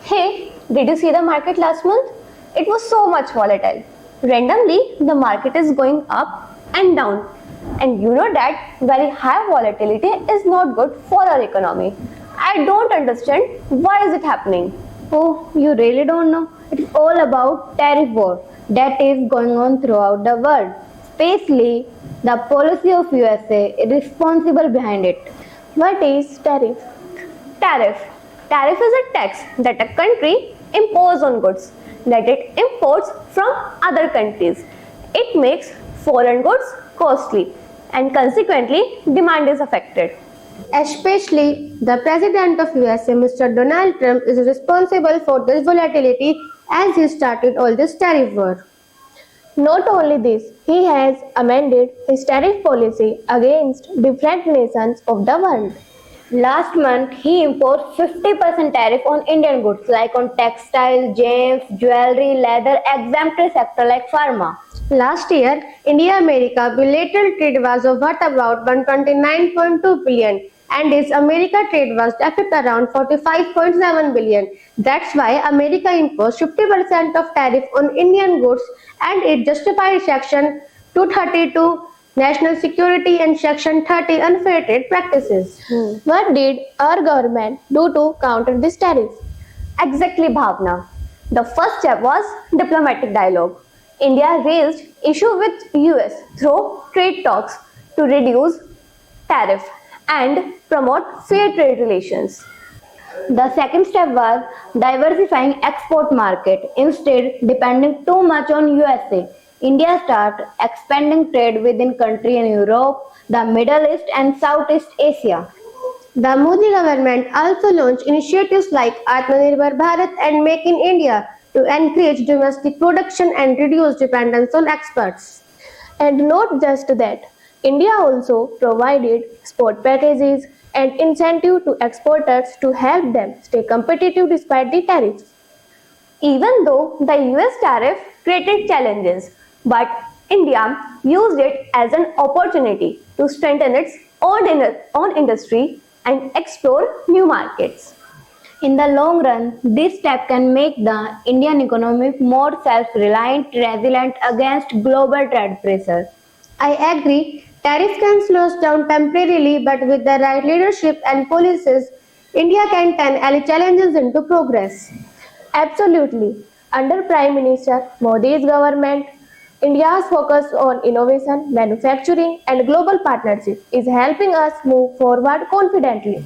Hey, did you see the market last month? It was so much volatile. Randomly, the market is going up and down. And you know that very high volatility is not good for our economy. I don't understand why is it happening. Oh, you really don't know? It's all about tariff war that is going on throughout the world. Especially the policy of USA is responsible behind it. What is tariff? Tariff. Tariff is a tax that a country imposes on goods that it imports from other countries. It makes foreign goods costly and consequently demand is affected. Especially the president of USA, Mr. Donald Trump, is responsible for this volatility as he started all this tariff war. Not only this, he has amended his tariff policy against different nations of the world. Last month, he imposed 50% tariff on Indian goods like on textile, gems, jewelry, leather, exempted sector like pharma. Last year, India-America bilateral trade was worth about 129.2 billion and its America trade was deficit around 45.7 billion. That's why America imposed 50% of tariff on Indian goods and it justified Section 232 national security and Section 30 unfair trade practices. What did our government do to counter this tariff? Exactly, Bhavna. The first step was diplomatic dialogue. India raised issue with US through trade talks to reduce tariff and promote fair trade relations. The second step was diversifying export market. Instead, depending too much on USA, India started expanding trade within country in Europe, the Middle East and Southeast Asia. The Modi government also launched initiatives like Atmanirbhar Bharat and Make in India to encourage domestic production and reduce dependence on exports. And not just that, India also provided export packages and incentive to exporters to help them stay competitive despite the tariffs. Even though the US tariff created challenges, but India used it as an opportunity to strengthen its own industry and explore new markets. In the long run, this step can make the Indian economy more self-reliant, resilient against global trade pressure. I agree, tariffs can slow us down temporarily, but with the right leadership and policies, India can turn any challenges into progress. Absolutely. Under Prime Minister Modi's government, India's focus on innovation, manufacturing, and global partnership is helping us move forward confidently.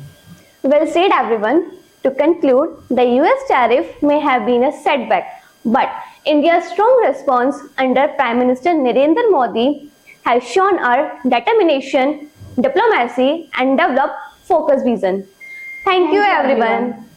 Well said, everyone. To conclude, the US tariff may have been a setback, but India's strong response under Prime Minister Narendra Modi has shown our determination, diplomacy, and developed focused vision. Thank you, everyone.